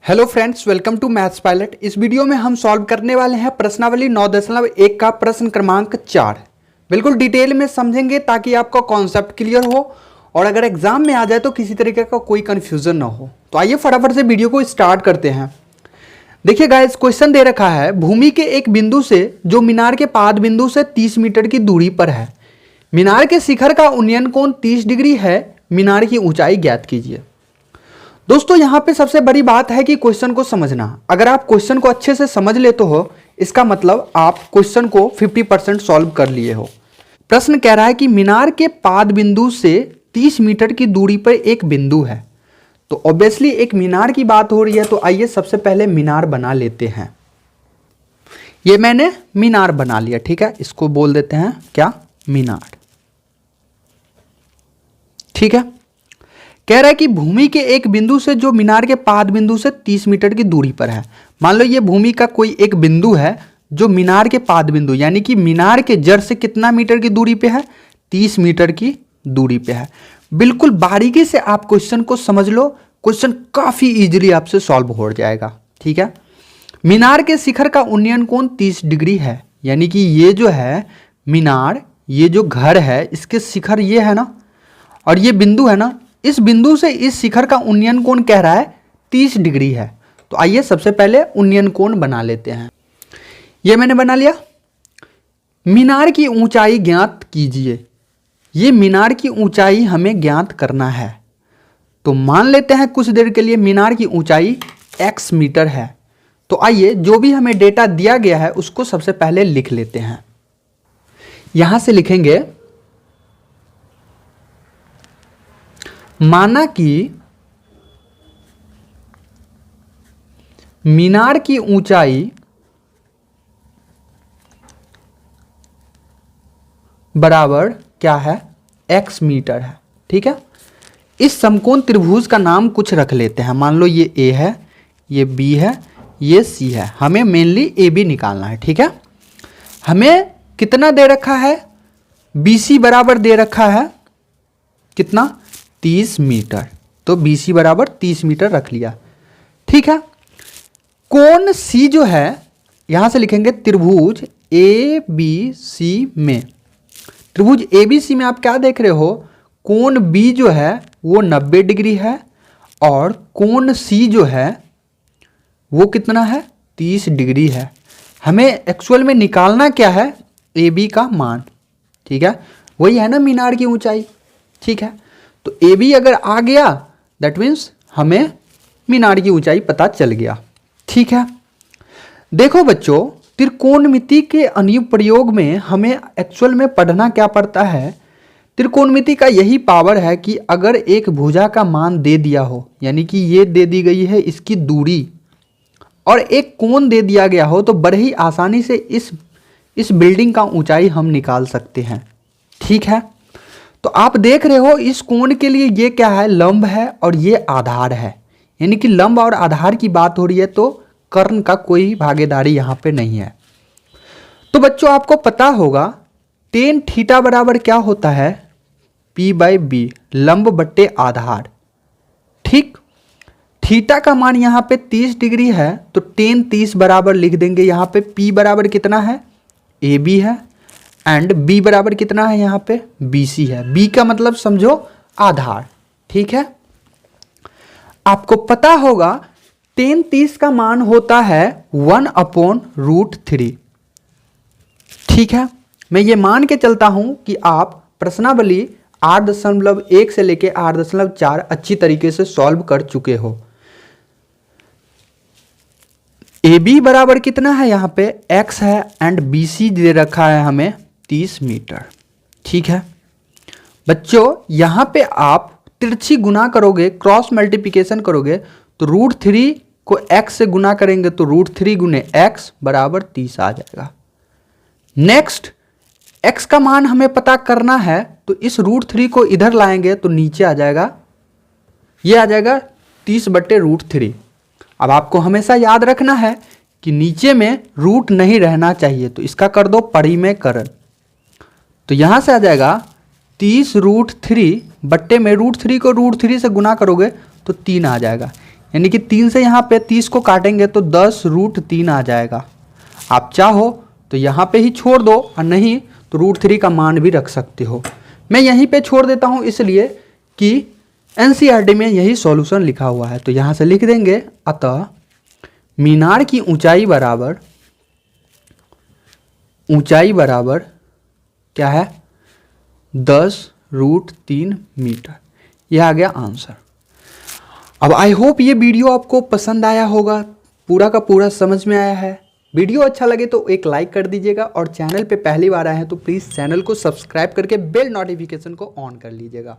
Hello friends, welcome to maths pilot. इस video में हम सॉल्व करने वाले हैं प्रश्नावली 9.1 का प्रश्न क्रमांक 4। बिल्कुल डिटेल में समझेंगे ताकि आपका कॉन्सेप्ट क्लियर हो और अगर एग्जाम में आ जाए तो किसी तरीके का कोई कंफ्यूजन ना हो। तो आइए फटाफट से वीडियो को स्टार्ट करते हैं। देखिए गाइस, क्वेश्चन दे रखा है भूमि के एक बिंदु से जो मीनार के पाद बिंदु से 30 मीटर की दूरी पर है, मीनार के शिखर का उन्नयन कोण 30 डिग्री है, मीनार की ऊंचाई ज्ञात कीजिए। दोस्तों यहाँ पे सबसे बड़ी बात है कि क्वेश्चन को समझना। अगर आप क्वेश्चन को अच्छे से समझ लेते हो इसका मतलब आप क्वेश्चन को 50% सॉल्व कर लिए हो। प्रश्न कह रहा है कि मीनार के पाद बिंदु से 30 मीटर की दूरी पर एक बिंदु है। तो ऑब्वियसली एक मीनार की बात हो रही है, तो आइए सबसे पहले मीनार बना लेते हैं। ये मैंने मीनार बना लिया, ठीक है। इसको बोल देते हैं क्या, मीनार, ठीक है। कह रहा है कि भूमि के एक बिंदु से जो मीनार के पाद बिंदु से 30 मीटर की दूरी पर है। मान लो ये भूमि का कोई एक बिंदु है जो मीनार के पाद बिंदु यानी कि मीनार के जड़ से कितना मीटर की दूरी पे है, 30 मीटर की दूरी पे है। बिल्कुल बारीकी से आप क्वेश्चन को समझ लो, क्वेश्चन काफी इजीली आपसे सॉल्व हो जाएगा, ठीक है। मीनार के शिखर का उन्नयन कोण 30 डिग्री है, यानी कि ये जो है मीनार, ये जो घर है इसके शिखर ये है ना, और ये बिंदु है ना, इस बिंदु से इस शिखर का उन्नयन कोण कह रहा है 30 डिग्री है। तो आइए सबसे पहले उन्नयन कोण बना लेते हैं। ये मैंने बना लिया। मीनार की ऊंचाई ज्ञात कीजिए। ये मीनार की ऊंचाई हमें ज्ञात करना है। तो मान लेते हैं कुछ देर के लिए मीनार की ऊंचाई x मीटर है। तो आइए जो भी हमें डेटा दिया गया है उसको सबसे पहले लिख लेते हैं। यहां से लिखेंगे माना कि मीनार की ऊंचाई बराबर क्या है, x मीटर है, ठीक है। इस समकोण त्रिभुज का नाम कुछ रख लेते हैं। मान लो ये A है, ये B है, ये C है। हमें मेनली AB निकालना है, ठीक है। हमें कितना दे रखा है, BC बराबर दे रखा है कितना, 30 मीटर। तो BC बराबर 30 मीटर रख लिया, ठीक है। कोण C जो है, यहां से लिखेंगे त्रिभुज ABC में, त्रिभुज ABC में आप क्या देख रहे हो, कोण B जो है वो 90 डिग्री है और कोण C जो है वो कितना है, 30 डिग्री है। हमें एक्चुअल में निकालना क्या है, AB का मान, ठीक है। वही है ना मीनार की ऊंचाई, ठीक है। तो AB अगर आ गया दैट मीन्स हमें मीनार की ऊंचाई पता चल गया, ठीक है। देखो बच्चों, त्रिकोणमिति के अनुप्रयोग में हमें एक्चुअल में पढ़ना क्या पड़ता है, त्रिकोणमिति का यही पावर है कि अगर एक भुजा का मान दे दिया हो, यानी कि ये दे दी गई है इसकी दूरी, और एक कोण दे दिया गया हो, तो बड़े ही आसानी से इस बिल्डिंग का ऊंचाई हम निकाल सकते हैं, ठीक है। तो आप देख रहे हो इस कोण के लिए ये क्या है, लंब है और ये आधार है, यानी कि लंब और आधार की बात हो रही है तो कर्ण का कोई भागीदारी यहाँ पे नहीं है। तो बच्चों आपको पता होगा tan थीटा बराबर क्या होता है, P/B, लंब बट्टे आधार, ठीक। थीटा का मान यहाँ पे 30 डिग्री है तो tan 30 बराबर लिख देंगे। यहाँ पे P बराबर कितना है, AB है, एंड B बराबर कितना है, यहाँ पे BC है। B का मतलब समझो आधार, ठीक है। आपको पता होगा tan 30 का मान होता है 1/√3, ठीक है। मैं ये मान के चलता हूं कि आप प्रश्नावली 8.1 से लेके 8.4 अच्छी तरीके से सॉल्व कर चुके हो। AB बराबर कितना है, यहाँ पे x है एंड BC दे रखा है हमें 30 मीटर, ठीक है। बच्चों यहाँ पे आप तिरछी गुना करोगे, क्रॉस मल्टीप्लिकेशन करोगे तो √3 को x से गुना करेंगे तो √3 गुने x बराबर 30 आ जाएगा। नेक्स्ट x का मान हमें पता करना है तो इस √3 को इधर लाएंगे तो नीचे आ जाएगा, ये आ जाएगा 30/√3। अब आपको हमेशा याद रखना है कि नीचे में रूट नहीं रहना चाहिए, तो इसका कर दो परिमेयकरण। तो यहां से आ जाएगा 30√3 बट्टे में √3 को √3 से गुना करोगे तो 3 आ जाएगा, यानी कि 3 से यहाँ पे 30 को काटेंगे तो 10√3 आ जाएगा। आप चाहो तो यहाँ पे ही छोड़ दो और नहीं तो √3 का मान भी रख सकते हो। मैं यहीं पे छोड़ देता हूँ इसलिए कि एनसीईआरटी में यही सॉल्यूशन लिखा हुआ है। तो यहाँ से लिख देंगे अतः मीनार की ऊंचाई बराबर क्या है 10√3 मीटर। यह आ गया आंसर। अब आई होप ये वीडियो आपको पसंद आया होगा, पूरा का पूरा समझ में आया है। वीडियो अच्छा लगे तो एक लाइक कर दीजिएगा और चैनल पे पहली बार आए हैं तो प्लीज़ चैनल को सब्सक्राइब करके बेल नोटिफिकेशन को ऑन कर लीजिएगा।